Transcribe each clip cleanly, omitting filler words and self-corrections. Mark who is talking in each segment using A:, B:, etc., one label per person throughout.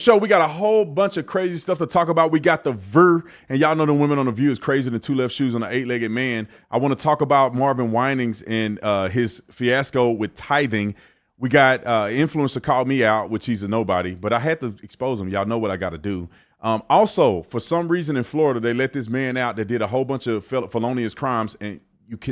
A: Show, we got a whole bunch of crazy stuff to talk about. We got the Ver, and y'all know the women on the View is crazier than two left shoes on an eight-legged man. I want to talk about Marvin Winans and his fiasco with tithing. We got influencer called me out, which he's a nobody, but I had to expose him. Y'all know what I got to do. Also, for some reason in Florida, they let this man out that did a whole bunch of felonious crimes, and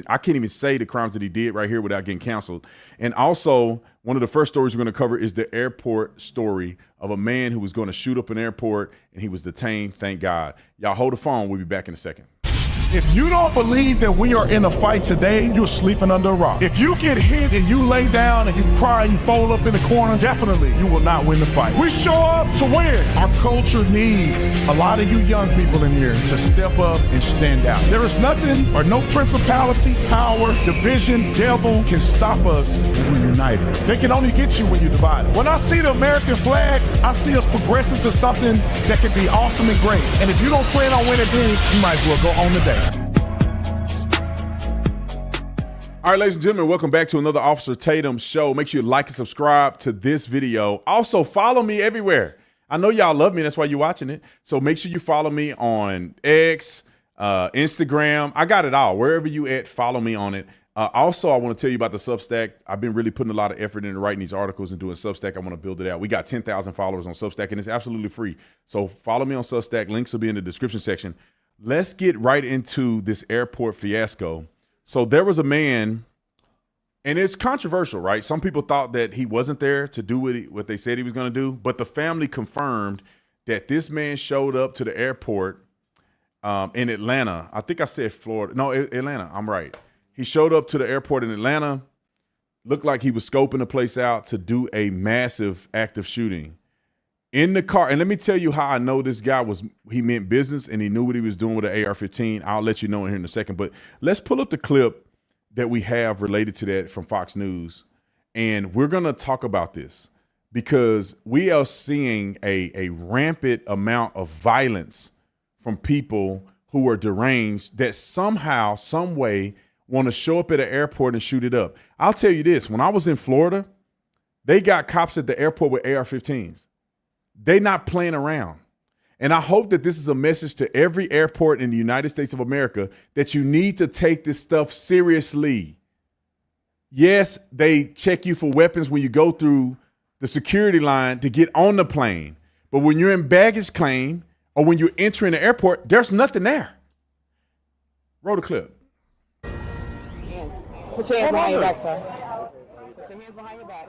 A: I can't even say the crimes that he did right here without getting canceled. And also, one of the first stories we're going to cover is the airport story of a man who was going to shoot up an airport, and he was detained, thank God. Y'all hold the phone. We'll be back in a second.
B: If you don't believe that we are in a fight today, you're sleeping under a rock. If you get hit and you lay down and you cry and you fold up in the corner, definitely you will not win the fight. We show up to win. Our culture needs a lot of you young people in here to step up and stand out. There is nothing or no principality, power, division, devil can stop us when we're united. They can only get you when you're divided. When I see the American flag, I see us progressing to something that can be awesome and great. And if you don't plan on winning then, you might as well go on today.
A: All right, ladies and gentlemen, welcome back to another Officer Tatum show. Make sure you like and subscribe to this video. Also, follow me everywhere. I know y'all love me. That's why you're watching it. So make sure you follow me on X, Instagram. I got it all. Wherever you at, follow me on it. Also, I want to tell you about the Substack. I've been really putting a lot of effort into writing these articles and doing Substack. I want to build it out. We got 10,000 followers on Substack, and it's absolutely free. So follow me on Substack. Links will be in the description section. Let's get right into this airport fiasco. So there was a man, and it's controversial, right? Some people thought that he wasn't there to do what they said he was going to do, but the family confirmed that this man showed up to the airport in Atlanta. I think I said Florida. No, Atlanta. I'm right. He showed up to the airport in Atlanta, looked like he was scoping the place out to do a massive active shooting. In the car, and let me tell you how I know this guy he meant business and he knew what he was doing with an AR-15. I'll let you know in here in a second, but let's pull up the clip that we have related to that from Fox News. And we're going to talk about this because we are seeing a rampant amount of violence from people who are deranged that somehow, some way want to show up at an airport and shoot it up. I'll tell you this, when I was in Florida, they got cops at the airport with AR-15s. They not playing around. And I hope that this is a message to every airport in the United States of America that you need to take this stuff seriously. Yes, they check you for weapons when you go through the security line to get on the plane. But when you're in baggage claim or when you're entering the airport, there's nothing there. Roll the clip.
C: Yes. Put your hands behind your back, sir. Put your hands behind your back.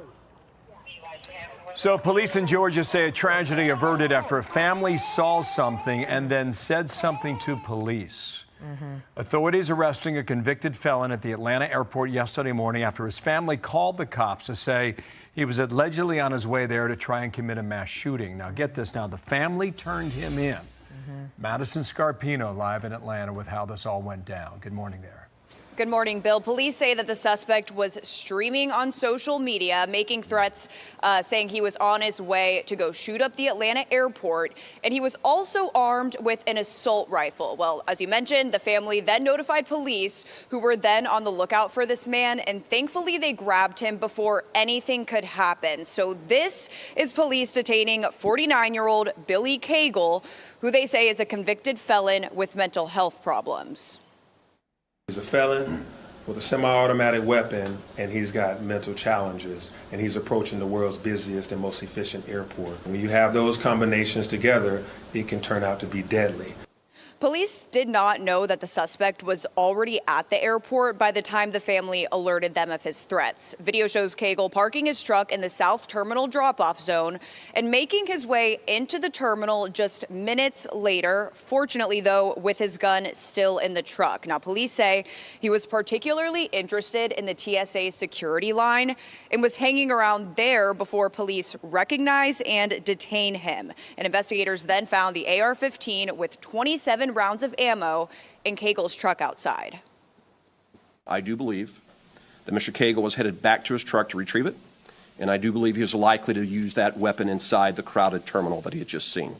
D: So police in Georgia say a tragedy averted after a family saw something and then said something to police. Authorities arresting a convicted felon at the Atlanta airport yesterday morning after his family called the cops to say he was allegedly on his way there to try and commit a mass shooting. Now get this, the family turned him in. Madison Scarpino live in Atlanta with how this all went down. Good morning there.
E: Good morning, Bill. Police say that the suspect was streaming on social media, making threats, saying he was on his way to go shoot up the Atlanta airport. And he was also armed with an assault rifle. Well, as you mentioned, the family then notified police, who were then on the lookout for this man. And thankfully, they grabbed him before anything could happen. So this is police detaining 49-year-old Billy Cagle, who they say is a convicted felon with mental health problems.
F: He's a felon with a semi-automatic weapon, and he's got mental challenges, and he's approaching the world's busiest and most efficient airport. When you have those combinations together, it can turn out to be deadly.
E: Police did not know that the suspect was already at the airport by the time the family alerted them of his threats. Video shows Cagle parking his truck in the South Terminal drop-off zone and making his way into the terminal just minutes later, fortunately, though, with his gun still in the truck. Now, police say he was particularly interested in the TSA security line and was hanging around there before police recognize and detain him. And investigators then found the AR-15 with 27 rounds of ammo in Cagle's truck outside.
G: I do believe that Mr. Cagle was headed back to his truck to retrieve it, and I do believe he was likely to use that weapon inside the crowded terminal that he had just seen.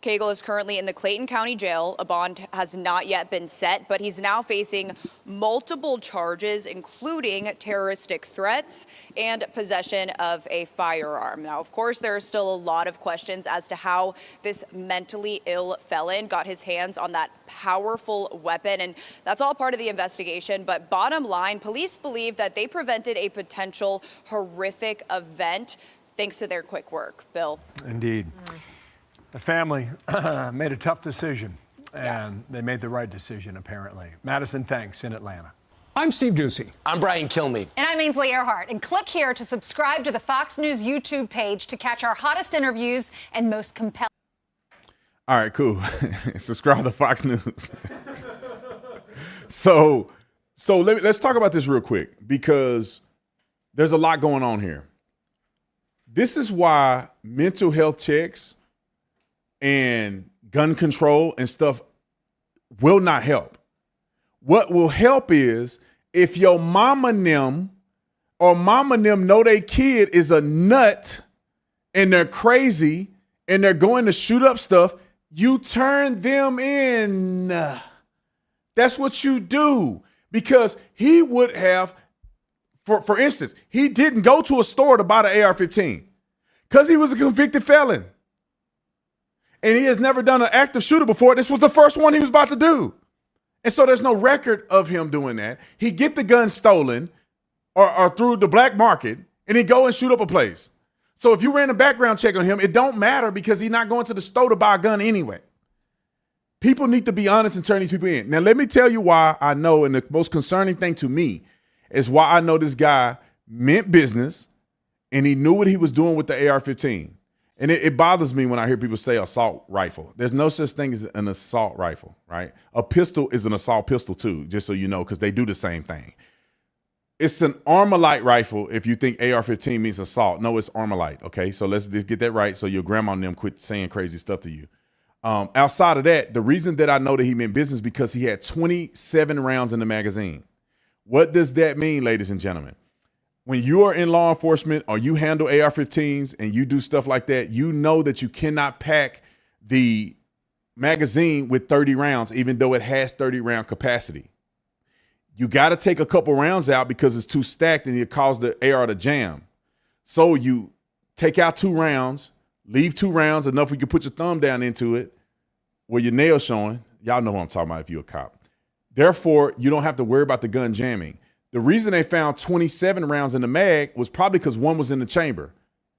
E: Cagle is currently in the Clayton County Jail. A bond has not yet been set, but he's now facing multiple charges, including terroristic threats and possession of a firearm. Now, of course, there are still a lot of questions as to how this mentally ill felon got his hands on that powerful weapon, and that's all part of the investigation. But bottom line, police believe that they prevented a potential horrific event thanks to their quick work. Bill.
D: Indeed. The family made a tough decision, and they made the right decision, apparently. Madison, thanks, in Atlanta.
H: I'm Steve Ducey.
I: I'm Brian Kilmeade.
J: And I'm Ainsley Earhart. And click here to subscribe to the Fox News YouTube page to catch our hottest interviews and most compelling.
A: All right, cool. Subscribe to Fox News. So let's talk about this real quick, because there's a lot going on here. This is why mental health checks and gun control and stuff will not help. What will help is if your mama and them know their kid is a nut and they're crazy and they're going to shoot up stuff, you turn them in. That's what you do. Because he would have, for instance, he didn't go to a store to buy the AR-15 because he was a convicted felon. And he has never done an active shooter before. This was the first one he was about to do. And so there's no record of him doing that. He get the gun stolen or through the black market, and he go and shoot up a place. So if you ran a background check on him, it don't matter because he's not going to the store to buy a gun anyway. People need to be honest and turn these people in. Now, let me tell you why I know, and the most concerning thing to me is why I know this guy meant business and he knew what he was doing with the AR-15. And it bothers me when I hear people say assault rifle. There's no such thing as an assault rifle, right? A pistol is an assault pistol too, just so you know, because they do the same thing. It's an Armalite rifle if you think AR-15 means assault. No, it's Armalite, okay? So let's just get that right so your grandma and them quit saying crazy stuff to you. Outside of that, the reason that I know that he meant business is because he had 27 rounds in the magazine. What does that mean, ladies and gentlemen? When you are in law enforcement or you handle AR-15s and you do stuff like that, you know that you cannot pack the magazine with 30 rounds, even though it has 30 round capacity. You got to take a couple rounds out because it's too stacked and it causes the AR to jam. So you take out 2 rounds, leave 2 rounds, enough where you can put your thumb down into it where your nail's showing. Y'all know what I'm talking about if you're a cop. Therefore, you don't have to worry about the gun jamming. The reason they found 27 rounds in the mag was probably because 1 was in the chamber.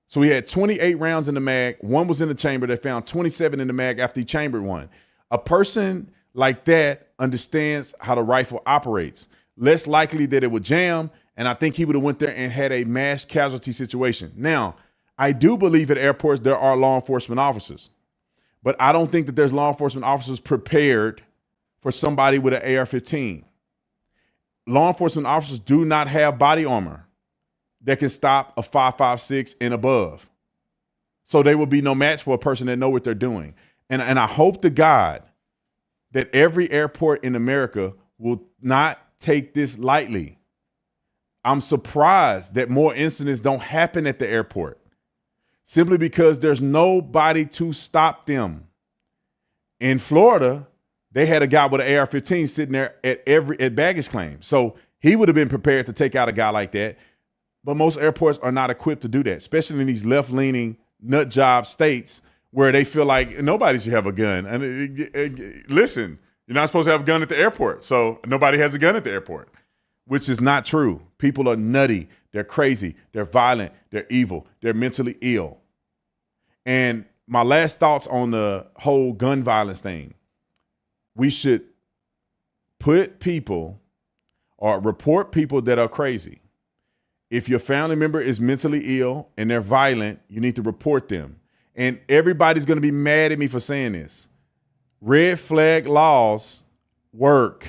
A: So he had 28 rounds in the mag, 1 was in the chamber. They found 27 in the mag after he chambered 1. A person like that understands how the rifle operates. Less likely that it would jam, and I think he would have went there and had a mass casualty situation. Now, I do believe at airports there are law enforcement officers, but I don't think that there's law enforcement officers prepared for somebody with an AR-15. Law enforcement officers do not have body armor that can stop a 5.56 and above. So they will be no match for a person that know what they're doing. And I hope to God that every airport in America will not take this lightly. I'm surprised that more incidents don't happen at the airport simply because there's nobody to stop them. In Florida, they had a guy with an AR-15 sitting there at baggage claim. So he would have been prepared to take out a guy like that. But most airports are not equipped to do that, especially in these left-leaning nut job states where they feel like nobody should have a gun. And listen, you're not supposed to have a gun at the airport. So nobody has a gun at the airport, which is not true. People are nutty. They're crazy. They're violent. They're evil. They're mentally ill. And my last thoughts on the whole gun violence thing. We should put people or report people that are crazy. If your family member is mentally ill and they're violent, you need to report them. And everybody's going to be mad at me for saying this. Red flag laws work.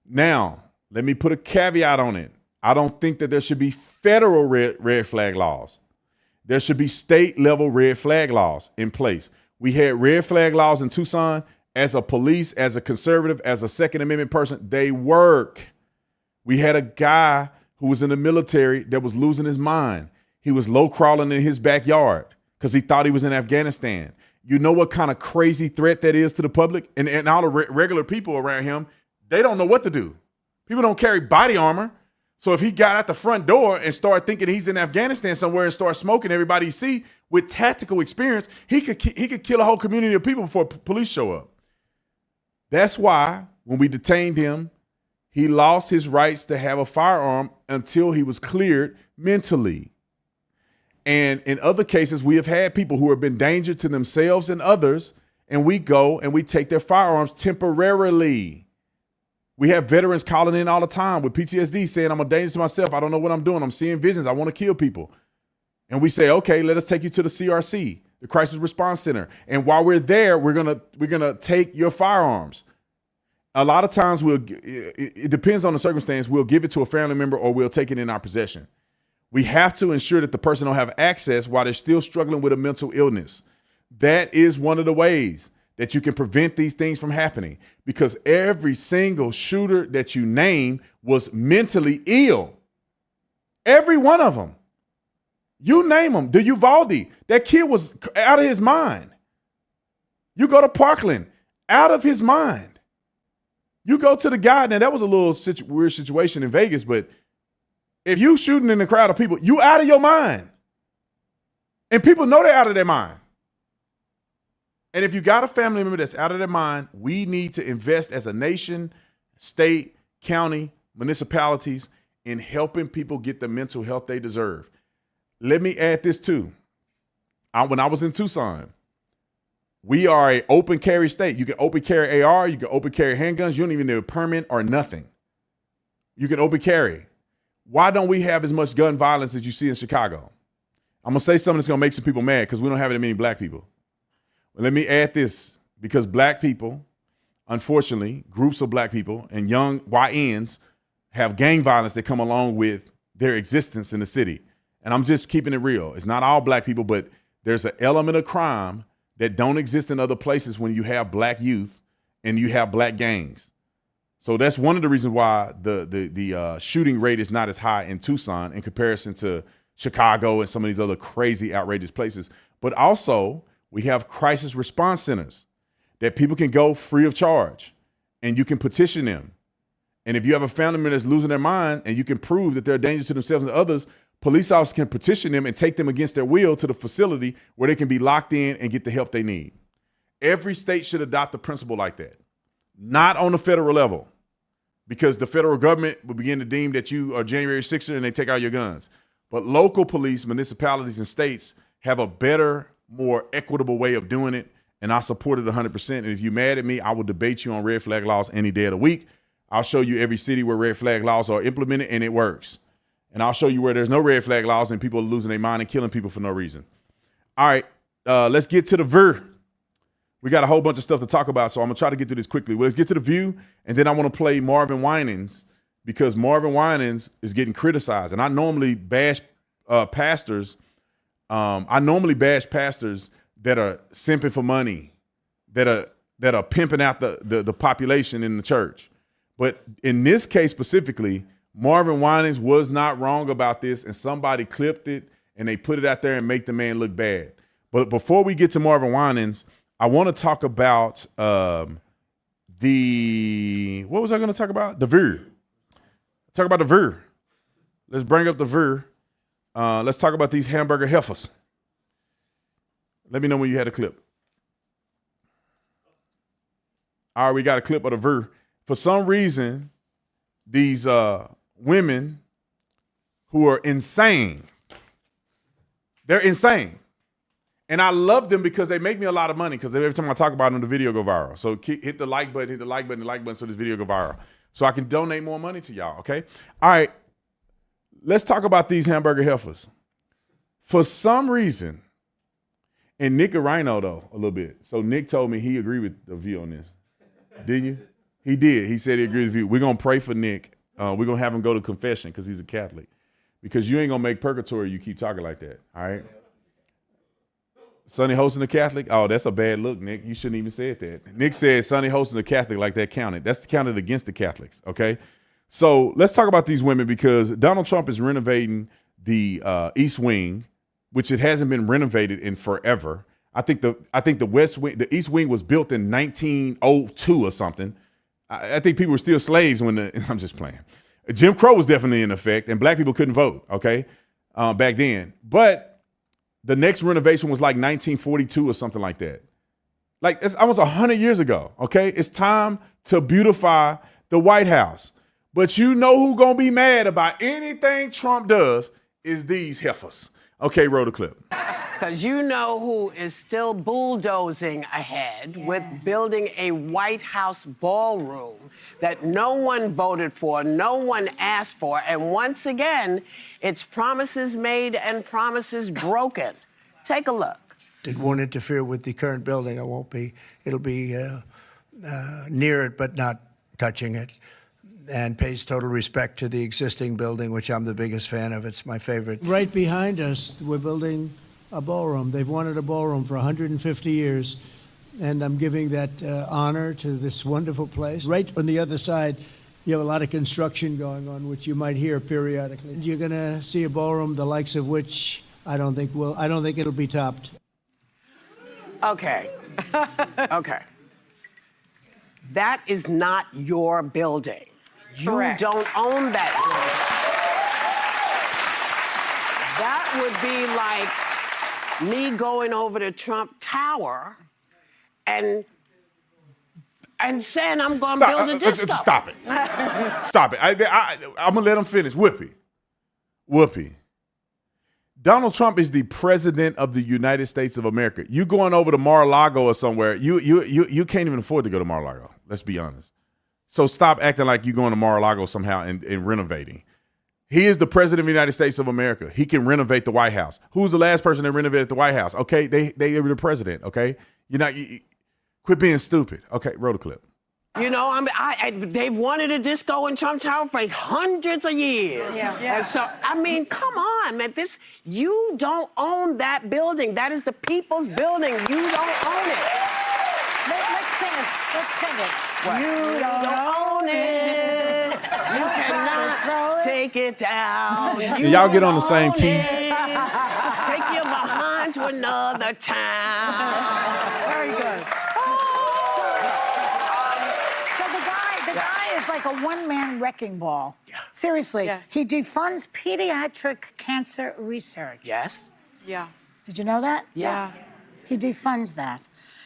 A: Now, let me put a caveat on it. I don't think that there should be federal red flag laws. There should be state level red flag laws in place. We had red flag laws in Tucson. As a police, as a conservative, as a Second Amendment person, they work. We had a guy who was in the military that was losing his mind. He was low crawling in his backyard because he thought he was in Afghanistan. You know what kind of crazy threat that is to the public? And all the regular people around him, they don't know what to do. People don't carry body armor. So if he got out the front door and started thinking he's in Afghanistan somewhere and start smoking everybody he see with tactical experience, he could kill a whole community of people before police show up. That's why when we detained him, he lost his rights to have a firearm until he was cleared mentally. And in other cases, we have had people who have been danger to themselves and others, and we go and we take their firearms temporarily. We have veterans calling in all the time with PTSD saying, I'm a danger to myself. I don't know what I'm doing. I'm seeing visions. I want to kill people. And we say, okay, let us take you to the CRC, the Crisis Response Center. And while we're there, we're gonna take your firearms. A lot of times it depends on the circumstance. We'll give it to a family member or we'll take it in our possession. We have to ensure that the person don't have access while they're still struggling with a mental illness. That is one of the ways that you can prevent these things from happening, because every single shooter that you name was mentally ill. Every one of them. You name them. The Uvalde, that kid was out of his mind. You go to Parkland, out of his mind. You go to the guy, now that was a little weird situation in Vegas, but if you shooting in a crowd of people, you out of your mind. And people know they're out of their mind. And if you got a family member that's out of their mind, we need to invest as a nation, state, county, municipalities in helping people get the mental health they deserve. Let me add this too. When I was in Tucson, we are an open carry state. You can open carry AR, you can open carry handguns. You don't even need a permit or nothing. You can open carry. Why don't we have as much gun violence as you see in Chicago? I'm going to say something that's going to make some people mad because we don't have that many black people. But let me add this, because black people, unfortunately, groups of black people and young YNs have gang violence that come along with their existence in the city. And I'm just keeping it real. It's not all black people, but there's an element of crime that don't exist in other places when you have black youth and you have black gangs. So that's one of the reasons why the shooting rate is not as high in Tucson in comparison to Chicago and some of these other crazy, outrageous places. But also, we have crisis response centers that people can go free of charge, and you can petition them. And if you have a family member that's losing their mind and you can prove that they're a danger to themselves and others, police officers can petition them and take them against their will to the facility where they can be locked in and get the help they need. Every state should adopt a principle like that. Not on the federal level, because the federal government will begin to deem that you are January 6th and they take out your guns. But local police, municipalities, and states have a better, more equitable way of doing it, and I support it 100%. And if you're mad at me, I will debate you on red flag laws any day of the week. I'll show you every city where red flag laws are implemented and it works. And I'll show you where there's no red flag laws and people are losing their mind and killing people for no reason. All right, let's get to the VER. We got a whole bunch of stuff to talk about, so I'm going to try to get through this quickly. Well, let's get to the View, and then I want to play Marvin Winans, because Marvin Winans is getting criticized. And I normally bash pastors. I normally bash pastors that are simping for money, that are pimping out the population in the church. But in this case specifically, Marvin Winans was not wrong about this, and somebody clipped it and they put it out there and make the man look bad. But before we get to Marvin Winans, I want to talk about what was I going to talk about? The VER. Talk about the VER. Let's bring up the VER. Let's talk about these hamburger heifers. Let me know when you had a clip. All right, we got a clip of the VER. For some reason, these women who are insane, they're insane. And I love them because they make me a lot of money, because every time I talk about them, the video go viral. So hit the like button, so this video go viral. So I can donate more money to y'all, okay? All right, let's talk about these hamburger heifers. For some reason, and Nick a rhino though, a little bit. So Nick told me he agreed with the view on this. Didn't you? He did. He said he agreed with you. We're going to pray for Nick. We're going to have him go to confession because he's a Catholic. Because you ain't going to make purgatory, you keep talking like that, all right? Sonny hosting a Catholic? Oh, that's a bad look, Nick. You shouldn't even say that. Nick said Sonny hosting a Catholic like that counted. That's counted against the Catholics, okay? So let's talk about these women, because Donald Trump is renovating the East Wing, which it hasn't been renovated in forever. I think the West Wing, the East Wing was built in 1902 or something. I think people were still slaves when I'm just playing. Jim Crow was definitely in effect, and black people couldn't vote, okay, back then. But the next renovation was like 1942 or something like that. Like, it's almost 100 years ago, okay? It's time to beautify the White House. But you know who's going to be mad about anything Trump does is these heifers. Okay, roll the clip.
H: Because you know who is still bulldozing ahead with building a White House ballroom that no one voted for, no one asked for, and once again, it's promises made and promises broken. Take a look.
I: It won't interfere with the current building. It'll be near it, but not touching it, and pays total respect to the existing building, which I'm the biggest fan of. It's my favorite.
K: Right behind us, we're building a ballroom. They've wanted a ballroom for 150 years, and I'm giving that honor to this wonderful place. Right on the other side, you have a lot of construction going on, which you might hear periodically. You're going to see a ballroom the likes of which I don't think it'll be topped.
H: Okay. Okay. That is not your building.
J: Correct.
H: You don't own that building. That would be like me going over to Trump Tower and saying I'm going to build a disco.
A: Stop it. Stop it. I'm going to let him finish. Whoopi. Donald Trump is the president of the United States of America. You going over to Mar-a-Lago or somewhere, you can't even afford to go to Mar-a-Lago. Let's be honest. So stop acting like you're going to Mar-a-Lago somehow and renovating. He is the president of the United States of America. He can renovate the White House. Who's the last person that renovated the White House? Okay, they were the president. Okay, quit being stupid. Okay, roll the clip.
H: You know, they've wanted a disco in Trump Tower for hundreds of years.
J: Yeah.
H: And so, I mean, come on, man. You don't own that building. That is the people's building. You don't own it.
J: Let's sing it. Let's sing it.
H: What? You don't own it. You cannot take it down.
A: Y'all get on the same key.
H: Take you behind to another town.
J: Very good. The guy is like a one-man wrecking ball.
H: Yeah.
J: Seriously.
C: Yes.
J: He defunds pediatric cancer research.
H: Yes.
C: Yeah.
J: Did you know that?
H: Yeah.
J: He defunds that.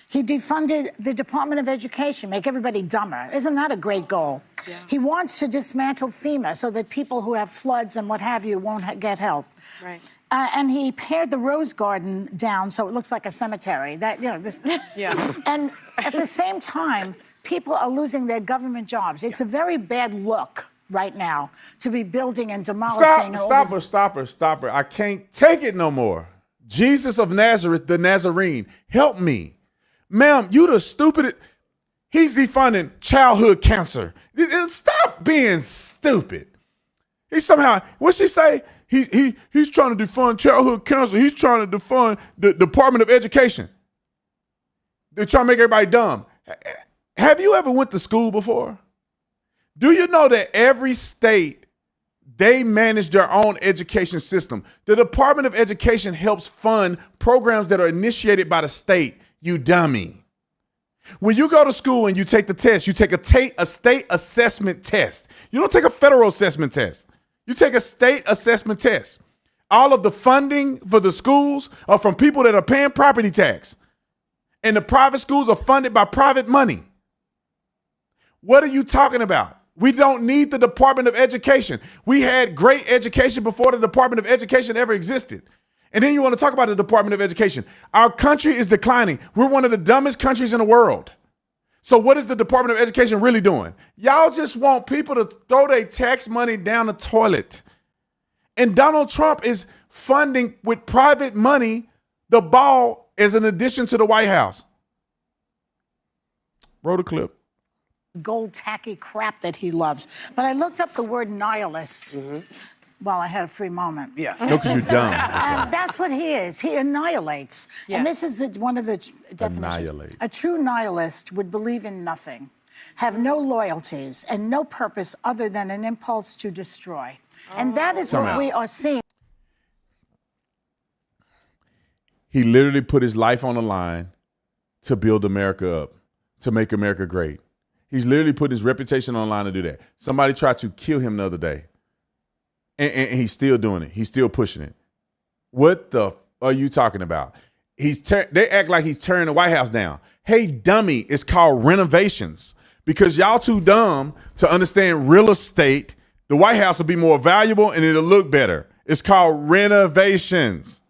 J: He defunded the Department of Education, make everybody dumber. Isn't that a great goal?
C: Yeah.
J: He wants to dismantle FEMA so that people who have floods and what have you won't get help.
C: Right.
J: And he pared the Rose Garden down so it looks like a cemetery.
C: Yeah.
J: And at the same time, people are losing their government jobs. It's a very bad look right now to be building and demolishing.
A: Stop her. I can't take it no more. Jesus of Nazareth, the Nazarene, help me. Ma'am, you the stupidest. He's defunding childhood cancer. Stop being stupid. He somehow, what's she say? He's trying to defund childhood cancer. He's trying to defund the Department of Education. They're trying to make everybody dumb. Have you ever went to school before? Do you know that every state, they manage their own education system? The Department of Education helps fund programs that are initiated by the state, you dummy. When you go to school and you take the test, you take a state assessment test. You don't take a federal assessment test. You take a state assessment test. All of the funding for the schools are from people that are paying property tax. And the private schools are funded by private money. What are you talking about? We don't need the Department of Education. We had great education before the Department of Education ever existed. And then you want to talk about the Department of Education. Our country is declining. We're one of the dumbest countries in the world. So what is the Department of Education really doing? Y'all just want people to throw their tax money down the toilet. And Donald Trump is funding with private money the ball as an addition to the White House. Roll the clip.
J: Gold tacky crap that he loves. But I looked up the word nihilist while I had a free moment.
H: Yeah.
A: No, because you're dumb.
J: That's what he is. He annihilates.
C: Yeah.
J: And this is one of the definitions.
A: Annihilate.
J: A true nihilist would believe in nothing, have no loyalties, and no purpose other than an impulse to destroy. And that is what we are seeing.
A: He literally put his life on the line to build America up, to make America great. He's literally put his reputation on the line to do that. Somebody tried to kill him the other day, and he's still doing it. He's still pushing it. What the are you talking about? They act like he's tearing the White House down. Hey, dummy, it's called renovations. Because y'all too dumb to understand real estate, the White House will be more valuable and it'll look better. It's called renovations.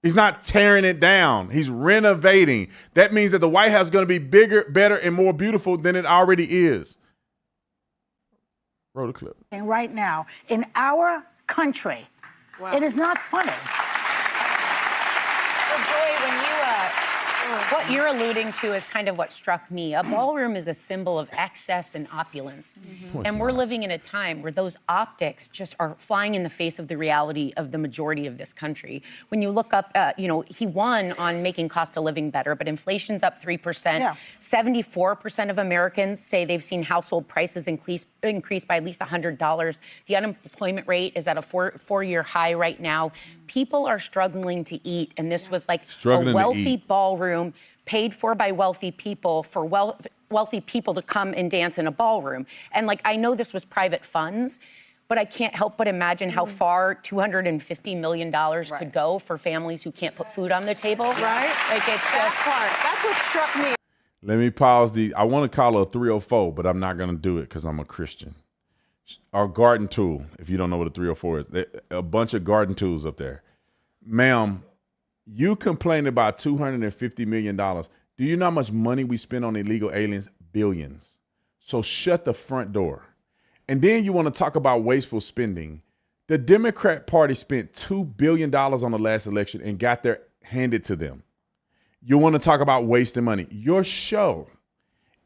A: He's not tearing it down. He's renovating. That means that the White House is going to be bigger, better, and more beautiful than it already is. Roll the clip.
J: Right now, in our country, it is not funny.
L: Joy, when what you're alluding to is kind of what struck me. A ballroom is a symbol of excess and opulence. And we're living in a time where those optics just are flying in the face of the reality of the majority of this country. When you look up, he won on making cost of living better, but inflation's up 3%.
J: Yeah.
L: 74% of Americans say they've seen household prices increase by at least $100. The unemployment rate is at a four-year high right now. People are struggling to eat, and this was like a wealthy ballroom paid for by wealthy people for wealthy people to come and dance in a ballroom. And like, I know this was private funds, but I can't help but imagine how far $250 million could go for families who can't put food on the table.
H: Right?
L: Like, it's
H: That's what struck me.
A: Let me pause I want to call her a 304, but I'm not going to do it because I'm a Christian. Our garden tool, if you don't know what a 304 is, a bunch of garden tools up there. Ma'am, you complain about $250 million. Do you know how much money we spend on illegal aliens? Billions. So shut the front door. And then you want to talk about wasteful spending. The Democrat Party spent $2 billion on the last election and got their handed to them. You want to talk about wasting money. Your show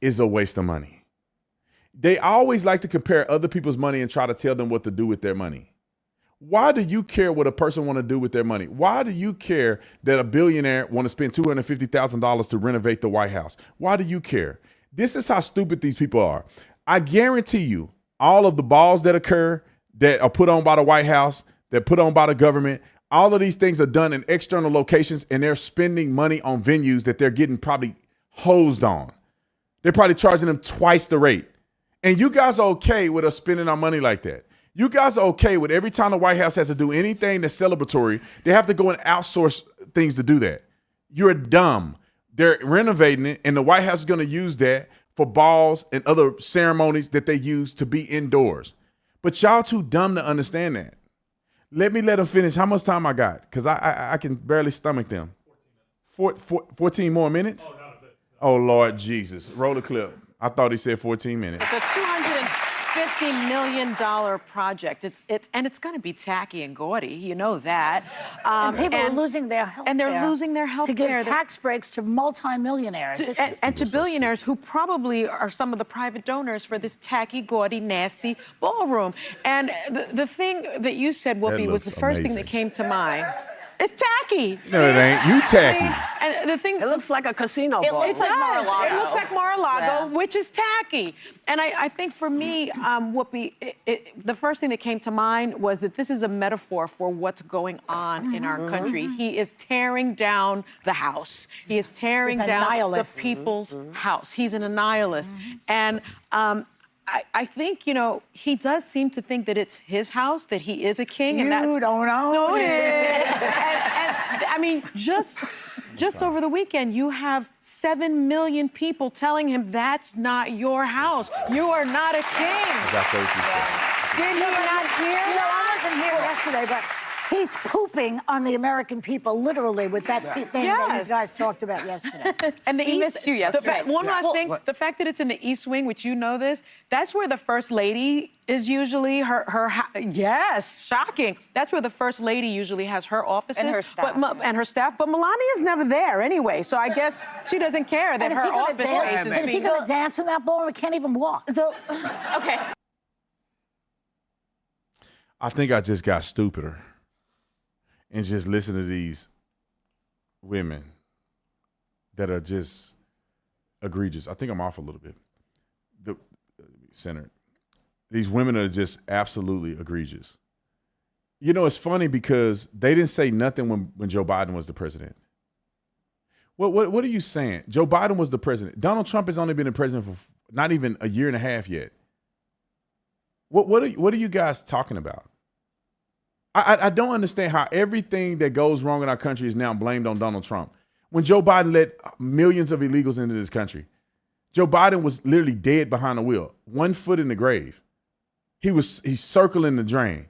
A: is a waste of money. They always like to compare other people's money and try to tell them what to do with their money. Why do you care what a person want to do with their money? Why do you care that a billionaire want to spend $250,000 to renovate the White House? Why do you care? This is how stupid these people are. I guarantee you all of the balls that occur that are put on by the White House, that put on by the government, all of these things are done in external locations, and they're spending money on venues that they're getting probably hosed on. They're probably charging them twice the rate. And you guys are okay with us spending our money like that. You guys are okay with every time the White House has to do anything that's celebratory, they have to go and outsource things to do that. You're dumb. They're renovating it, and the White House is going to use that for balls and other ceremonies that they use to be indoors. But y'all too dumb to understand that. Let them finish. How much time I got? Because I can barely stomach them. 14 more minutes? Oh, Lord Jesus. Roll the clip. I thought he said 14 minutes.
M: It's a $250 million project. It's going to be tacky and gaudy. You know that.
J: And people are losing their health
M: and they're losing their health
J: to give
M: care.
J: tax breaks to multimillionaires.
M: And to billionaires who probably are some of the private donors for this tacky, gaudy, nasty ballroom. And the thing that you said, Whoopi, was the first thing that came to mind. It's tacky.
A: No, it ain't. You tacky.
M: And the thing,
H: it looks like a casino ball.
M: It looks like Mar-a-Lago. It looks like Mar-a-Lago, which is tacky. And I think for me, Whoopi, the first thing that came to mind was that this is a metaphor for what's going on in our country. He is tearing down the house. He is tearing down the people's house. He's an annihilist. And I think, he does seem to think that it's his house, that he is a king.
J: You don't know.
M: No, it is. And I mean, just over the weekend, you have 7 million people telling him that's not your house. You are not a king. Did he not hear?
J: I wasn't here yesterday, but he's pooping on the American people, literally, with that thing that you guys talked about yesterday.
M: And he
L: missed you yesterday.
M: One last thing, the fact that it's in the East Wing, which you know this, that's where the First Lady is usually yes, shocking. That's where the First Lady usually has her offices.
L: And her staff.
M: But Melania is never there anyway, so I guess she doesn't care that her office space is
J: Is he going to dance in that ballroom? He can't even walk.
L: Okay.
A: I think I just got stupider. And just listen to these women that are just egregious. I think I'm off a little bit. Centered. These women are just absolutely egregious. It's funny because they didn't say nothing when Joe Biden was the president. What are you saying? Joe Biden was the president. Donald Trump has only been the president for not even a year and a half yet. What are you guys talking about? I don't understand how everything that goes wrong in our country is now blamed on Donald Trump. When Joe Biden let millions of illegals into this country, Joe Biden was literally dead behind the wheel, 1 foot in the grave. He's circling the drain.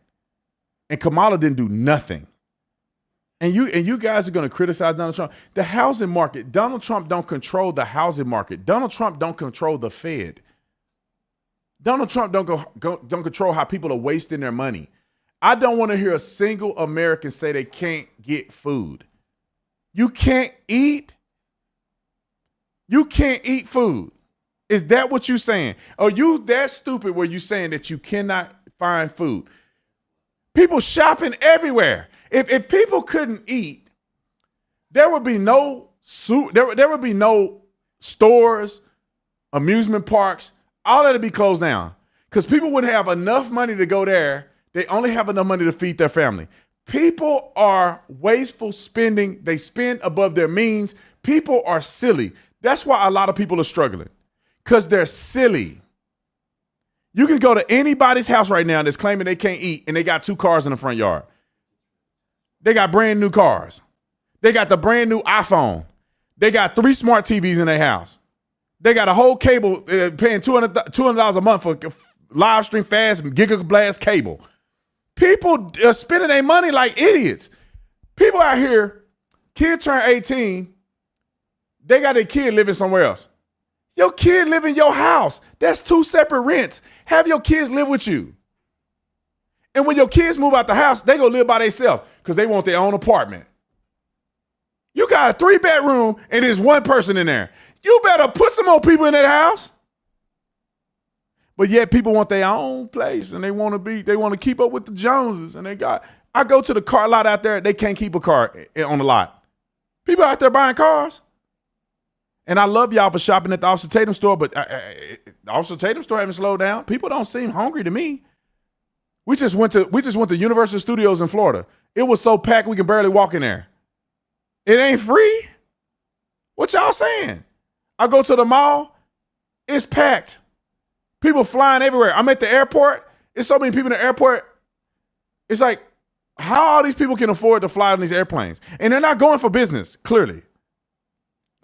A: And Kamala didn't do nothing. And you guys are going to criticize Donald Trump. The housing market, Donald Trump don't control the housing market. Donald Trump don't control the Fed. Donald Trump don't control how people are wasting their money. I don't want to hear a single American say they can't get food. You can't eat? You can't eat food. Is that what you're saying? Are you that stupid where you saying that you cannot find food? People shopping everywhere. If people couldn't eat, there would be no there would be no stores, amusement parks, all that would be closed down. Because people wouldn't have enough money to go there. They only have enough money to feed their family. People are wasteful spending. They spend above their means. People are silly. That's why a lot of people are struggling. Because they're silly. You can go to anybody's house right now that's claiming they can't eat and they got 2 cars in the front yard. They got brand new cars. They got the brand new iPhone. They got 3 smart TVs in their house. They got a whole cable paying $200 a month for live stream fast gigablast cable. People are spending their money like idiots. People out here, kid turn 18, they got their kid living somewhere else. Your kid live in your house. That's 2 separate rents. Have your kids live with you. And when your kids move out the house, they go live by themselves because they want their own apartment. You got a 3-bedroom and there's 1 person in there. You better put some more people in that house. But yet people want their own place and they want to keep up with the Joneses. And I go to the car lot out there, they can't keep a car on the lot. People out there buying cars. And I love y'all for shopping at the Officer Tatum store, but the Officer Tatum store haven't slowed down. People don't seem hungry to me. We just went to Universal Studios in Florida. It was so packed we can barely walk in there. It ain't free. What y'all saying? I go to the mall, it's packed. People flying everywhere. I'm at the airport. It's so many people in the airport. It's like, how all these people can afford to fly on these airplanes? And they're not going for business, clearly.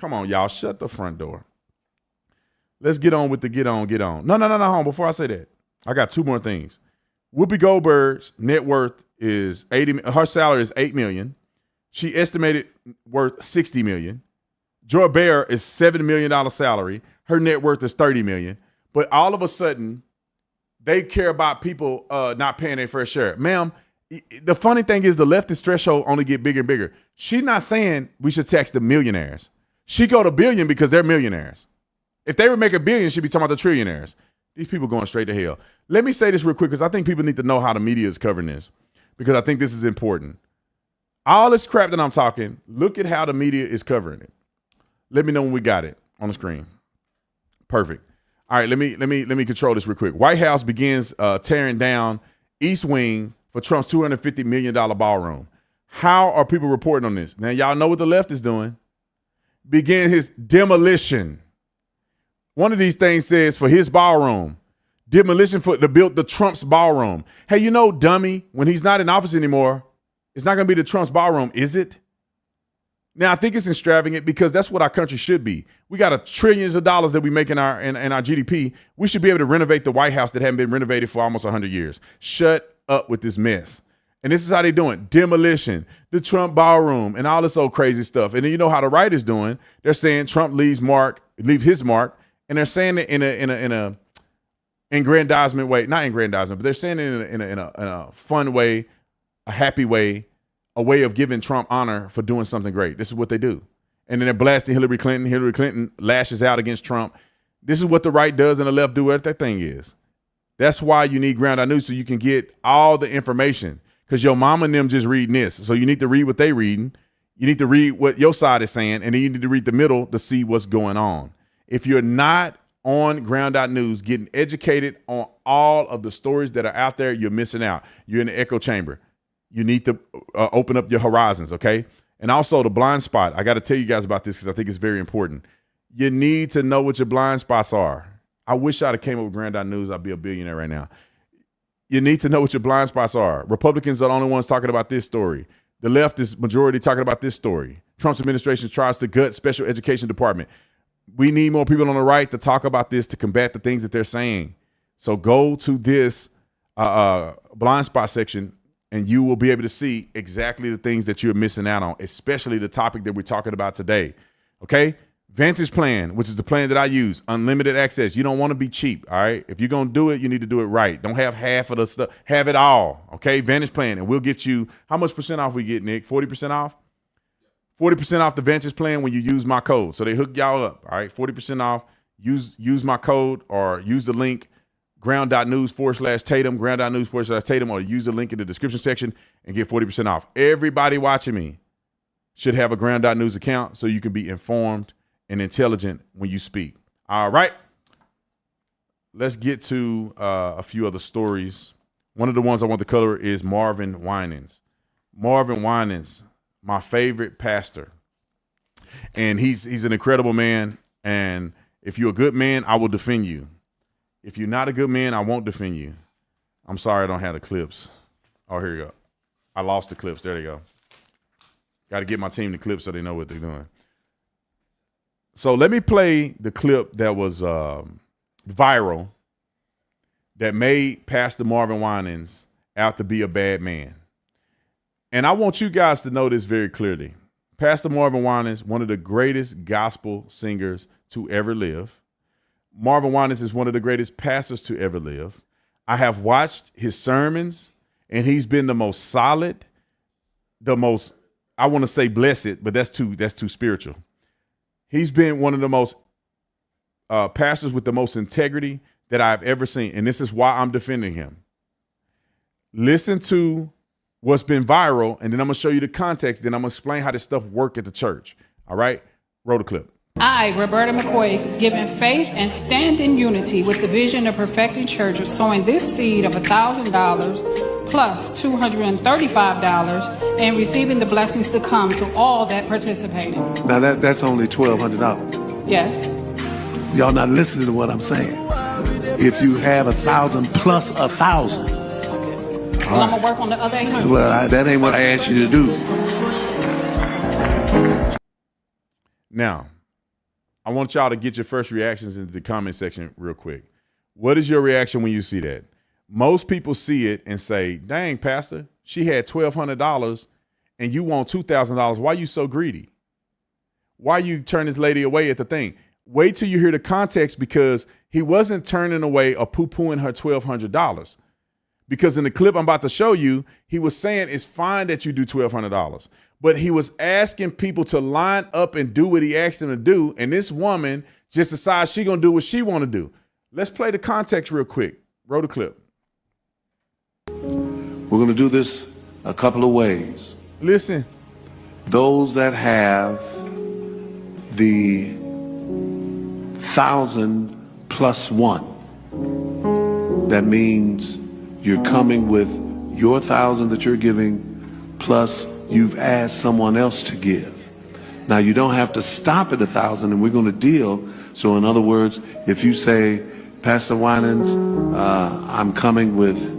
A: Come on, y'all, shut the front door. Let's get on with the get on. No, home. Before I say that, I got 2 more things. Whoopi Goldberg's net worth is her salary is $8 million. She estimated worth $60 million. Joy Behar is $7 million salary. Her net worth is $30 million. But all of a sudden, they care about people not paying their fair share. Ma'am, the funny thing is the leftist threshold only get bigger and bigger. She's not saying we should tax the millionaires. She go to billion because they're millionaires. If they would make $1 billion, she'd be talking about the trillionaires. These people going straight to hell. Let me say this real quick because I think people need to know how the media is covering this because I think this is important. All this crap that I'm talking, look at how the media is covering it. Let me know when we got it on the screen. Perfect. All right, let me control this real quick. White House begins tearing down East Wing for Trump's $250 million ballroom. How are people reporting on this? Now, y'all know what the left is doing. Begin his demolition. One of these things says for his ballroom, demolition to build the Trump's ballroom. Hey, you know, dummy, when he's not in office anymore, it's not going to be the Trump's ballroom, is it? Now, I think it's extravagant because that's what our country should be. We got trillions of dollars that we make in our GDP. We should be able to renovate the White House that hadn't been renovated for almost 100 years. Shut up with this mess. And this is how they're doing. Demolition, the Trump ballroom, and all this old crazy stuff. And then you know how the right is doing. They're saying Trump leave his mark, and they're saying it in a aggrandizement way. Not aggrandizement, but they're saying it in a fun way, a happy way, a way of giving Trump honor for doing something great. This is what they do. And then they're blasting Hillary Clinton. Hillary Clinton lashes out against Trump. This is what the right does and the left do, what that thing is. That's why you need Ground Out News so you can get all the information. Because your mama and them just reading this. So you need to read what they reading. You need to read what your side is saying. And then you need to read the middle to see what's going on. If you're not on Ground Out News, getting educated on all of the stories that are out there, you're missing out. You're in the echo chamber. You need to open up your horizons, okay? And also the blind spot. I got to tell you guys about this because I think it's very important. You need to know what your blind spots are. I wish I'd have came up with Grand Dot News. I'd be a billionaire right now. You need to know what your blind spots are. Republicans are the only ones talking about this story. The left is majority talking about this story. Trump's administration tries to gut special education department. We need more people on the right to talk about this to combat the things that they're saying. So go to this blind spot section and you will be able to see exactly the things that you're missing out on, especially the topic that we're talking about today. Okay? Vantage plan, which is the plan that I use, unlimited access. You don't want to be cheap, all right? If you're going to do it, you need to do it right. Don't have half of the stuff. Have it all, okay? Vantage plan, and we'll get you, how much percent off we get, Nick? 40% off? 40% off the Vantage plan when you use my code. So they hook y'all up, all right? 40% off. Use my code or use the link, ground.news/Tatum, ground.news/Tatum, or use the link in the description section and get 40% off. Everybody watching me should have a ground.news account so you can be informed and intelligent when you speak. All right. Let's get to a few other stories. One of the ones I want to cover is Marvin Winans. Marvin Winans, my favorite pastor. And he's an incredible man. And if you're a good man, I will defend you. If you're not a good man, I won't defend you. I'm sorry I don't have the clips. Oh, here you go. I lost the clips. There they go. Got to get my team the clips so they know what they're doing. So let me play the clip that was viral that made Pastor Marvin Winans out to be a bad man. And I want you guys to know this very clearly. Pastor Marvin Winans, one of the greatest gospel singers to ever live. Marvin Winans is one of the greatest pastors to ever live. I have watched his sermons, and he's been the most solid, the most, I want to say blessed, but that's too spiritual. He's been one of the most pastors with the most integrity that I've ever seen. And this is why I'm defending him. Listen to what's been viral, and then I'm going to show you the context. Then I'm going to explain how this stuff works at the church. All right? Roll the clip.
N: I, Roberta McCoy, given faith and stand in unity with the vision of perfecting church of sowing this seed of $1,000 plus $235 and receiving the blessings to come to all that participated.
O: Now that's only $1,200.
N: Yes.
O: Y'all not listening to what I'm saying. If you have 1,000 plus 1,000.
N: Well, I'm gonna work on the other 800.
O: Well, that ain't what I asked you to do.
A: Now, I want y'all to get your first reactions into the comment section real quick. What is your reaction when you see that? Most people see it and say, dang, Pastor, she had $1,200 and you want $2,000. Why are you so greedy? Why you turn this lady away at the thing? Wait till you hear the context, because he wasn't turning away or poo-pooing her $1,200. Because in the clip I'm about to show you, he was saying it's fine that you do $1,200. But he was asking people to line up and do what he asked them to do. And this woman just decides she's going to do what she want to do. Let's play the context real quick. Roll the clip.
O: We're going to do this a couple of ways.
A: Listen.
O: Those that have the 1,000 plus 1, that means you're coming with your 1,000 that you're giving, plus you've asked someone else to give. Now, you don't have to stop at 1,000, and we're going to deal. So in other words, if you say, Pastor Winans, I'm coming with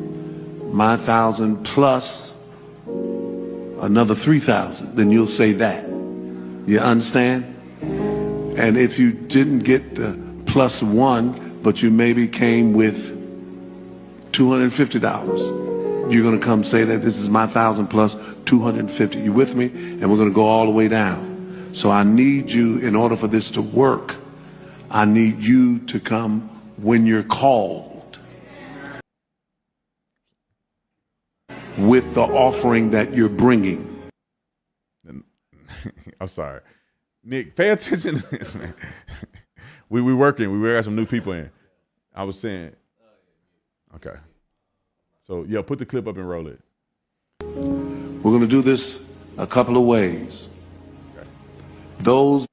O: my 1,000 plus another 3,000, then you'll say that. You understand? And if you didn't get the plus 1, but you maybe came with $250, you're going to come say that this is my 1,000 plus 250. You with me? And we're going to go all the way down. So I need you, in order for this to work, I need you to come when you're called with the offering that you're bringing.
A: I'm sorry. Nick, pay attention to this, man. We working. We got some new people in. I was saying, okay. So, yeah, put the clip up and roll it.
O: We're going to do this a couple of ways.
A: Okay.
O: Those.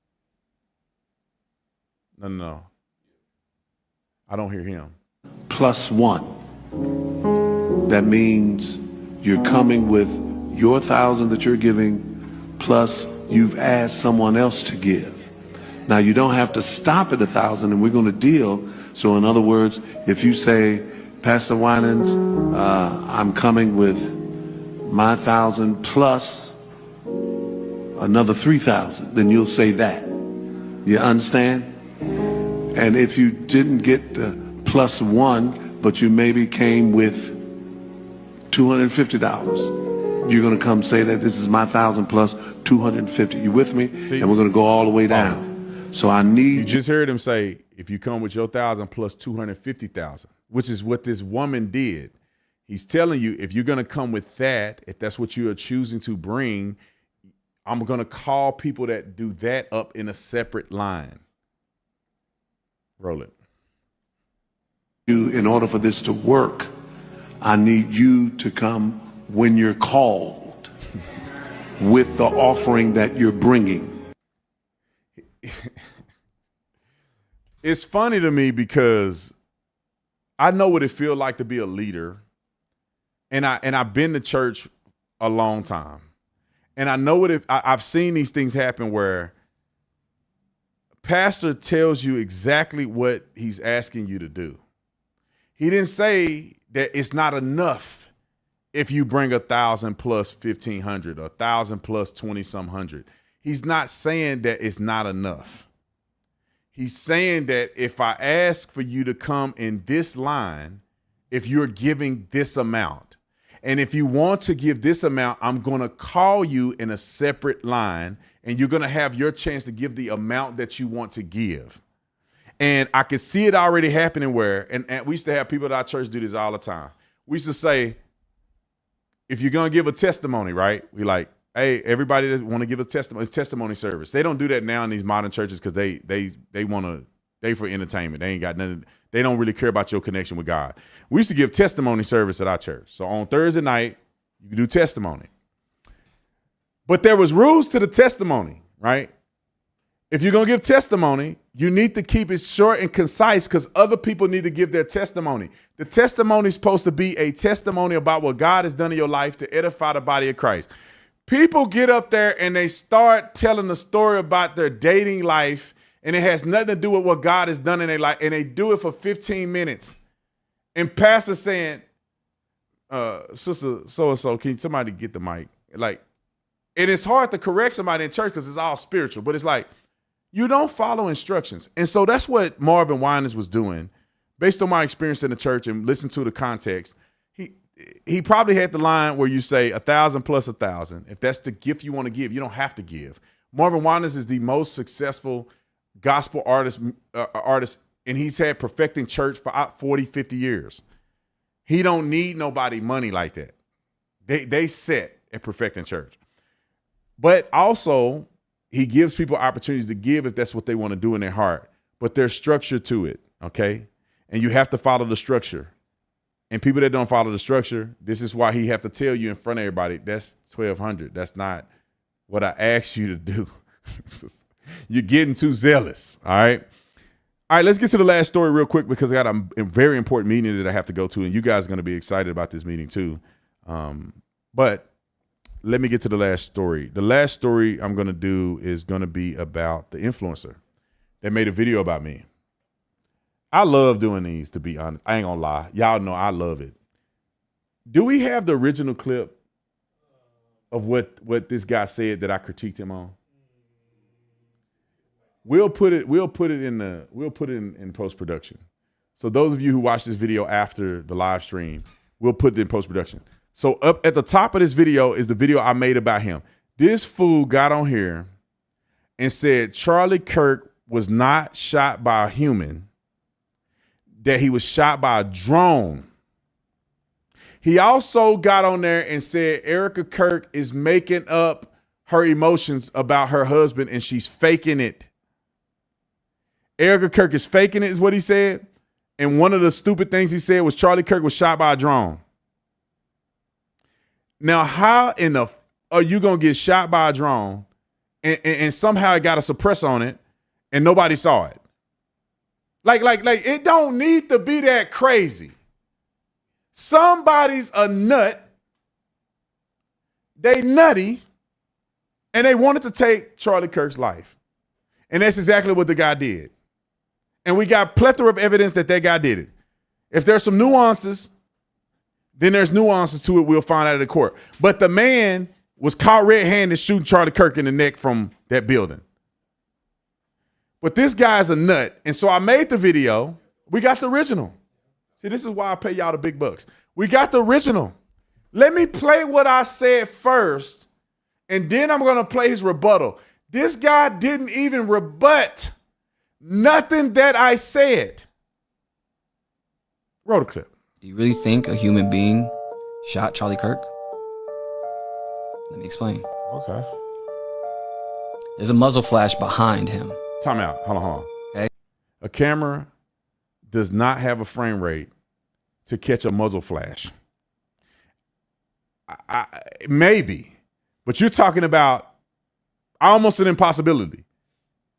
A: No. I don't hear him.
O: Plus 1. That means you're coming with your 1,000 that you're giving, plus you've asked someone else to give. Now, you don't have to stop at 1,000, and we're going to deal. So in other words, if you say, Pastor Winans, I'm coming with my 1,000 plus another 3,000, then you'll say that. You understand? And if you didn't get plus one, but you maybe came with $250, you're going to come say that this is my 1,000 plus 250. You with me? And we're going to go all the way down. So I need
A: you just heard him say, if you come with your 1,000 plus 250,000, which is what this woman did. He's telling you, if you're going to come with that, if that's what you are choosing to bring, I'm going to call people that do that up in a separate line. Roll it.
O: In order for this to work, I need you to come when you're called with the offering that you're bringing.
A: It's funny to me because I know what it feels like to be a leader, and I've been to church a long time, and I know what I've seen these things happen where pastor tells you exactly what he's asking you to do. He didn't say that it's not enough if you bring 1,000 plus 1,500 or 1,000 plus 20-some hundred. He's not saying that it's not enough. He's saying that if I ask for you to come in this line, if you're giving this amount, and if you want to give this amount, I'm going to call you in a separate line, and you're going to have your chance to give the amount that you want to give. And I could see it already happening where, and we used to have people at our church do this all the time. We used to say, if you're going to give a testimony, right? We like, hey, everybody that want to give a testimony, it's testimony service. They don't do that now in these modern churches because they want to, they for entertainment. They ain't got nothing. They don't really care about your connection with God. We used to give testimony service at our church. So on Thursday night, you can do testimony. But there was rules to the testimony, right? If you're going to give testimony, you need to keep it short and concise because other people need to give their testimony. The testimony is supposed to be a testimony about what God has done in your life to edify the body of Christ. People get up there and they start telling the story about their dating life, and it has nothing to do with what God has done in their life, and they do it for 15 minutes. And pastor saying, sister so-and-so, can somebody get the mic? Like, and it's hard to correct somebody in church because it's all spiritual, but it's like, you don't follow instructions. And so that's what Marvin Winans was doing. Based on my experience in the church and listen to the context, he probably had the line where you say 1,000 plus 1,000. If that's the gift you want to give, you don't have to give. Marvin Winans is the most successful gospel artist, and he's had Perfecting Church for 40, 50 years. He don't need nobody money like that. They set at Perfecting Church. But also, he gives people opportunities to give if that's what they want to do in their heart. But there's structure to it, okay? And you have to follow the structure. And people that don't follow the structure, this is why he have to tell you in front of everybody, that's 1,200. That's not what I asked you to do. You're getting too zealous, all right? All right, let's get to the last story real quick because I got a very important meeting that I have to go to, and you guys are going to be excited about this meeting too. But let me get to the last story. The last story I'm going to do is going to be about the influencer that made a video about me. I love doing these, to be honest. I ain't gonna lie. Y'all know I love it. Do we have the original clip of what this guy said that I critiqued him on? We'll put it in post-production. So those of you who watch this video after the live stream, we'll put it in post-production. So up at the top of this video is the video I made about him. This fool got on here and said Charlie Kirk was not shot by a human, that he was shot by a drone. He also got on there and said Erica Kirk is making up her emotions about her husband and she's faking it. Erica Kirk is faking it is what he said. And one of the stupid things he said was Charlie Kirk was shot by a drone. Now, how in the are you going to get shot by a drone and somehow it got a suppressor on it and nobody saw it? Like it don't need to be that crazy. Somebody's a nut. They nutty And they wanted to take Charlie Kirk's life. And that's exactly what the guy did. And we got plethora of evidence that guy did it. If there's some nuances, then there's nuances to it we'll find out of the court. But the man was caught red-handed shooting Charlie Kirk in the neck from that building. But this guy's a nut. And so I made the video. We got the original. See, this is why I pay y'all the big bucks. We got the original. Let me play what I said first, and then I'm going to play his rebuttal. This guy didn't even rebut nothing that I said. Roll the clip.
P: Do you really think a human being shot Charlie Kirk? Let me explain.
A: Okay.
P: There's a muzzle flash behind him.
A: Time out. Hold on.
P: Okay.
A: A camera does not have a frame rate to catch a muzzle flash. Maybe. But you're talking about almost an impossibility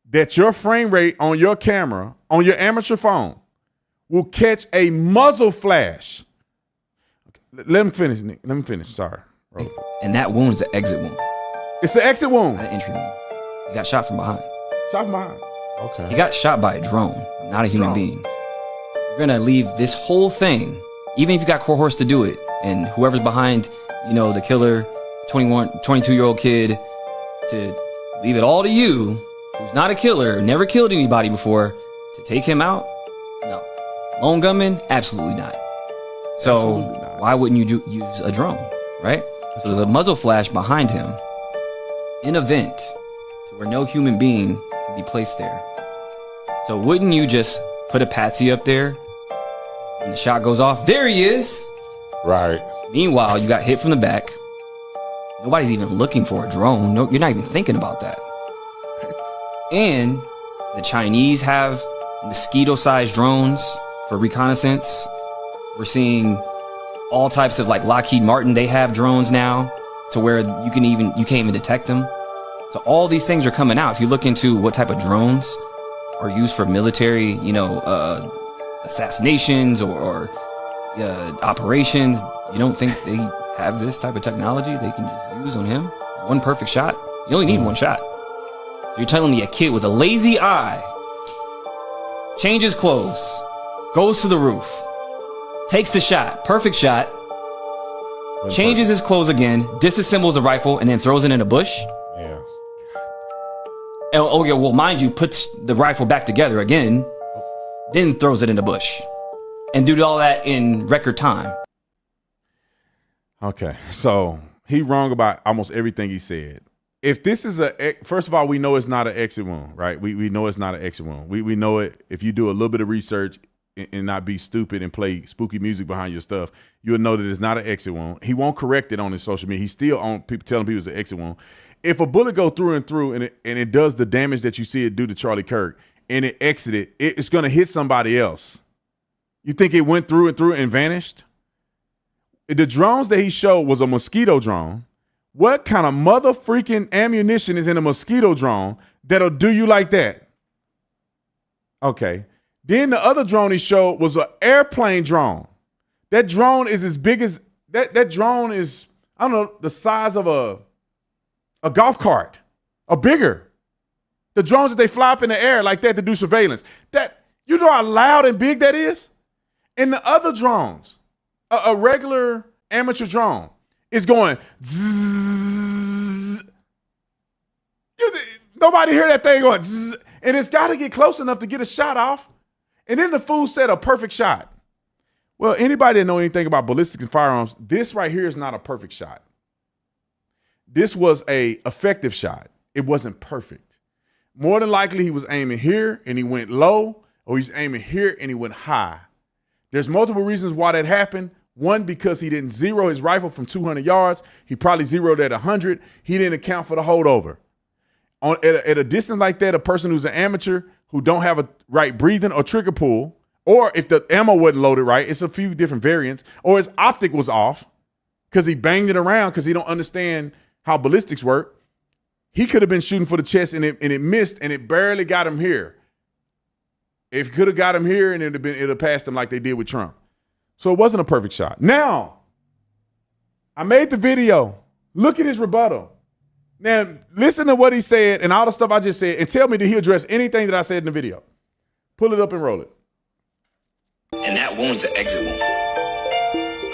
A: that your frame rate on your camera, on your amateur phone, will catch a muzzle flash. Okay. Let him finish, Nick. Let me finish. Sorry.
P: And that wound is an exit wound.
A: It's an exit wound.
P: Not an entry wound. He got shot from behind.
A: Shot from behind. Okay.
P: He got shot by a drone, not a human being. You're going to leave this whole thing, even if you got cohorts to do it, and whoever's behind, the killer, 22-year-old kid, to leave it all to you, who's not a killer, never killed anybody before, to take him out? No. Lone gunman? Absolutely not. So why wouldn't you use a drone, right? So there's a muzzle flash behind him in a vent where no human being can be placed there. So wouldn't you just put a patsy up there when the shot goes off? There he is.
A: Right.
P: Meanwhile, you got hit from the back. Nobody's even looking for a drone. No, you're not even thinking about that. And the Chinese have mosquito-sized drones for reconnaissance. We're seeing all types of, like Lockheed Martin, they have drones now to where you can't even detect them. So all these things are coming out. If you look into what type of drones are used for military, assassinations or operations, you don't think they have this type of technology they can just use on him? One perfect shot? You only need one shot. So you're telling me a kid with a lazy eye changes clothes, goes to the roof, takes a shot, perfect shot, changes his clothes again, disassembles the rifle, and then throws it in a bush?
A: Yeah.
P: Oh, yeah, well, mind you, puts the rifle back together again, then throws it in the bush. And do all that in record time.
A: Okay, so he wrong about almost everything he said. If this is first of all, we know it's not an exit wound, right? We know it's not an exit wound. We know it. If you do a little bit of research and not be stupid and play spooky music behind your stuff, you'll know that it's not an exit wound. He won't correct it on his social media. He's still on people telling people it's an exit wound. If a bullet go through and through and it does the damage that you see it do to Charlie Kirk and it exited, it's going to hit somebody else. You think it went through and through and vanished? The drones that he showed was a mosquito drone. What kind of mother freaking ammunition is in a mosquito drone that'll do you like that? Okay. Then the other drone he showed was an airplane drone. That drone is as big as that drone is, I don't know, the size of a golf cart or bigger. The drones that they fly up in the air like that to do surveillance. That, you know how loud and big that is? And the other drones, a regular amateur drone, is going zzz. Nobody hear that thing going zzz. And it's got to get close enough to get a shot off. And then the fool said a perfect shot. Well, anybody that know anything about ballistics and firearms, this right here is not a perfect shot. This was a effective shot. It wasn't perfect. More than likely, he was aiming here and he went low, or he's aiming here and he went high. There's multiple reasons why that happened. One, because he didn't zero his rifle from 200 yards. He probably zeroed at 100. He didn't account for the holdover. At a distance like that, a person who's an amateur who don't have a right breathing or trigger pull, or if the ammo wasn't loaded right, it's a few different variants, or his optic was off because he banged it around because he don't understand how ballistics work. He could have been shooting for the chest and it missed and it barely got him here. If it could have got him here and it'd have passed him like they did with Trump. So it wasn't a perfect shot. Now, I made the video. Look at his rebuttal. Now, listen to what he said and all the stuff I just said and tell me, did he address anything that I said in the video? Pull it up and roll it.
Q: And that wound's an exit wound.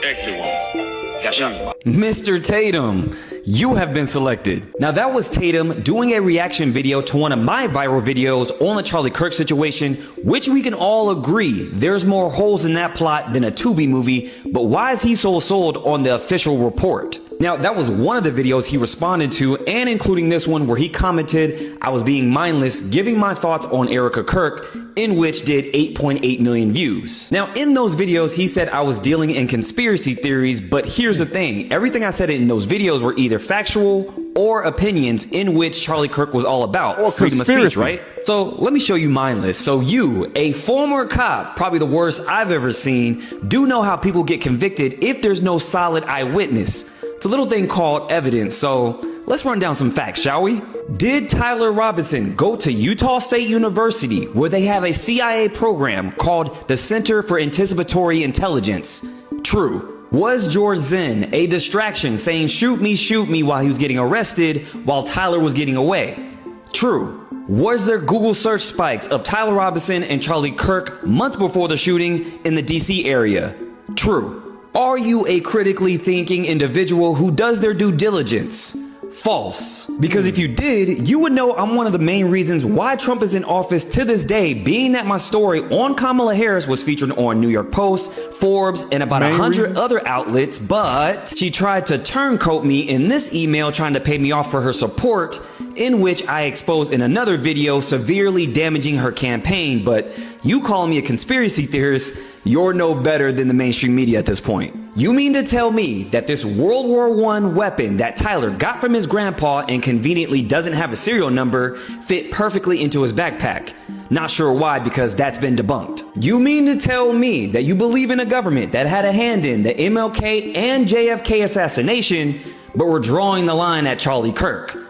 Q: Exit wound. Got shot.
P: Mr. Tatum, you have been selected. Now that was Tatum doing a reaction video to one of my viral videos on the Charlie Kirk situation, which we can all agree there's more holes in that plot than a Tubi movie, but why is he so sold on the official report? Now, that was one of the videos he responded to, and including this one where he commented, I was being mindless, giving my thoughts on Erica Kirk, in which did 8.8 million views. Now, in those videos, he said I was dealing in conspiracy theories, but here's the thing. Everything I said in those videos were either factual or opinions in which Charlie Kirk was all about.
A: Or
P: freedom of
A: conspiracy.
P: speech, right? So let me show you mindless. So you, a former cop, probably the worst I've ever seen, do know how people get convicted if there's no solid eyewitness. It's a little thing called evidence, so let's run down some facts, shall we? Did Tyler Robinson go to Utah State University where they have a CIA program called the Center for Anticipatory Intelligence? True. Was George Zinn a distraction saying shoot me while he was getting arrested while Tyler was getting away? True. Was there Google search spikes of Tyler Robinson and Charlie Kirk months before the shooting in the DC area? True. Are you a critically thinking individual who does their due diligence? False. Because if you did, you would know I'm one of the main reasons why Trump is in office to this day, being that my story on Kamala Harris was featured on New York Post, Forbes, and about 100 other outlets, but she tried to turncoat me in this email trying to pay me off for her support, in which I exposed in another video severely damaging her campaign. But you call me a conspiracy theorist, you're no better than the mainstream media at this point. You mean to tell me that this World War I weapon that Tyler got from his grandpa and conveniently doesn't have a serial number fit perfectly into his backpack? Not sure why, because that's been debunked. You mean to tell me that you believe in a government that had a hand in the MLK and JFK assassination, but we're drawing the line at Charlie Kirk?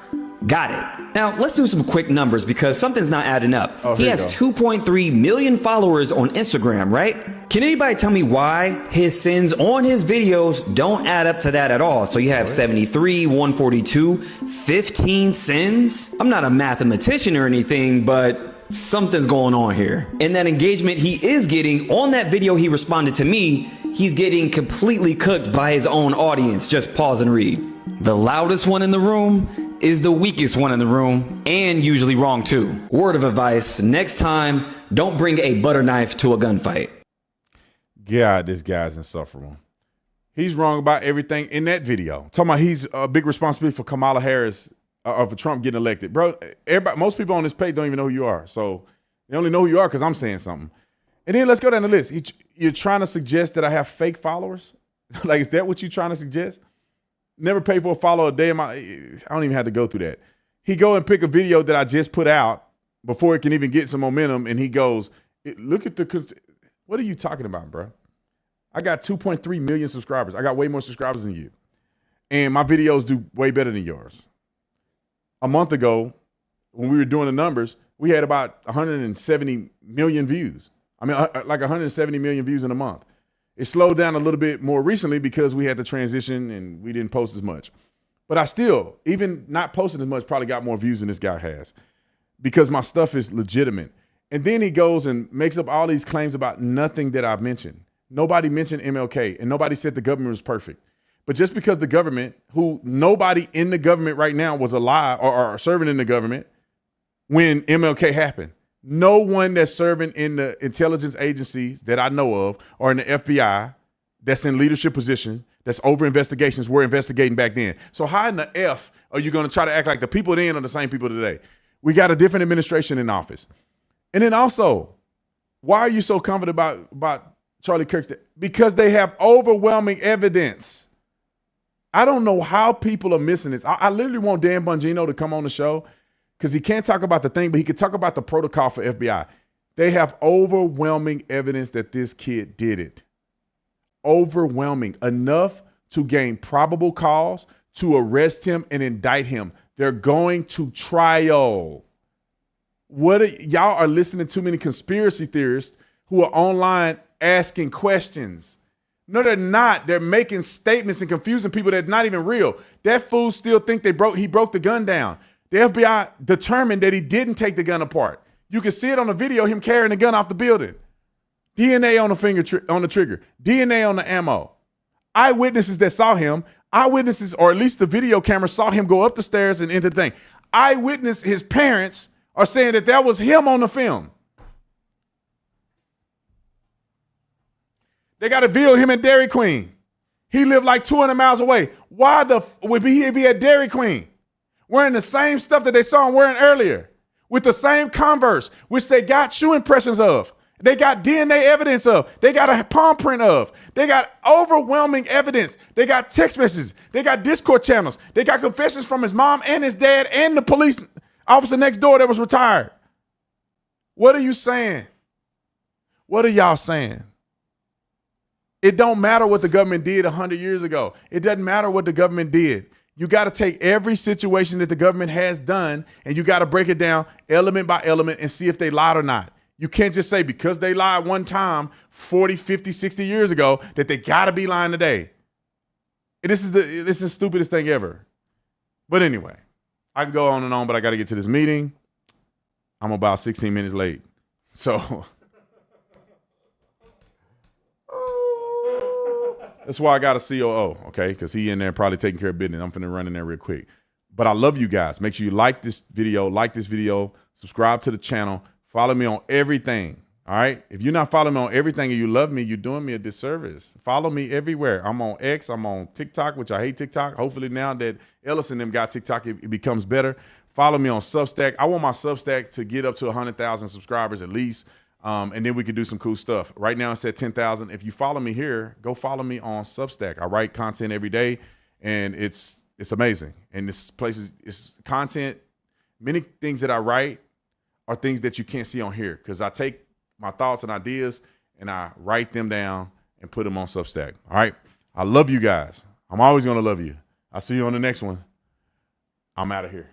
P: Got it. Now, let's do some quick numbers because something's not adding up. He has 2.3 million followers on Instagram, right? Can anybody tell me why his sins on his videos don't add up to that at all? So you have 73, 142, 15 sins? I'm not a mathematician or anything, but something's going on here. And that engagement he is getting on that video he responded to me, he's getting completely cooked by his own audience. Just pause and read. The loudest one in the room is the weakest one in the room, and usually wrong too. Word of advice, next time, don't bring a butter knife to a gunfight.
A: God, this guy's insufferable. He's wrong about everything in that video. Talking about he's a big responsibility for Kamala Harris, or for Trump getting elected. Bro, most people on this page don't even know who you are. So they only know who you are because I'm saying something. And then let's go down the list. You're trying to suggest that I have fake followers? Like, is that what you're trying to suggest? Never paid for a follow a day in my, I don't even have to go through that. He go and pick a video that I just put out before it can even get some momentum, and he goes, look at what are you talking about, bro? I got 2.3 million subscribers. I got way more subscribers than you. And my videos do way better than yours. A month ago, when we were doing the numbers, we had about 170 million views. I mean, like 170 million views in a month. It slowed down a little bit more recently because we had the transition and we didn't post as much. But I still, even not posting as much, probably got more views than this guy has because my stuff is legitimate. And then he goes and makes up all these claims about nothing that I've mentioned. Nobody mentioned MLK and nobody said the government was perfect. But just because the government, who nobody in the government right now was alive or serving in the government when MLK happened. No one that's serving in the intelligence agencies that I know of or in the FBI that's in leadership position, that's over investigations, were investigating back then. So how in the F are you going to try to act like the people then are the same people today? We got a different administration in office. And then also, why are you so confident about Charlie Kirk? Because they have overwhelming evidence. I don't know how people are missing this. I literally want Dan Bongino to come on the show because he can't talk about the thing, but he could talk about the protocol for FBI. They have overwhelming evidence that this kid did it. Overwhelming. Enough to gain probable cause to arrest him and indict him. They're going to trial. Y'all are listening to too many conspiracy theorists who are online asking questions. No, they're not. They're making statements and confusing people that's not even real. That fool still think he broke the gun down. The FBI determined that he didn't take the gun apart. You can see it on the video, him carrying the gun off the building. DNA on the on the trigger. DNA on the ammo. Eyewitnesses that saw him. Eyewitnesses, or at least the video camera, saw him go up the stairs and enter the thing. Eyewitness, his parents are saying that was him on the film. They got a video of him at Dairy Queen. He lived like 200 miles away. Why would he be at Dairy Queen? Wearing the same stuff that they saw him wearing earlier. With the same Converse, which they got shoe impressions of. They got DNA evidence of. They got a palm print of. They got overwhelming evidence. They got text messages. They got Discord channels. They got confessions from his mom and his dad and the police officer next door that was retired. What are you saying? What are y'all saying? It don't matter what the government did 100 years ago. It doesn't matter what the government did. You got to take every situation that the government has done and you got to break it down element by element and see if they lied or not. You can't just say because they lied one time 40, 50, 60 years ago that they got to be lying today. And this is the stupidest thing ever. But anyway, I can go on and on, but I got to get to this meeting. I'm about 16 minutes late. So that's why I got a COO, okay? Because he in there probably taking care of business. I'm finna run in there real quick. But I love you guys. Make sure you like this video, subscribe to the channel, follow me on everything, all right? If you're not following me on everything and you love me, you're doing me a disservice. Follow me everywhere. I'm on X, I'm on TikTok, which I hate TikTok. Hopefully now that Ellis and them got TikTok, it becomes better. Follow me on Substack. I want my Substack to get up to 100,000 subscribers at least. And then we can do some cool stuff. Right now it's at 10,000. If you follow me here, go follow me on Substack. I write content every day, and it's amazing. And this place is content. Many things that I write are things that you can't see on here because I take my thoughts and ideas and I write them down and put them on Substack. All right. I love you guys. I'm always going to love you. I'll see you on the next one. I'm out of here.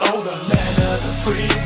B: Oh, the land of the free.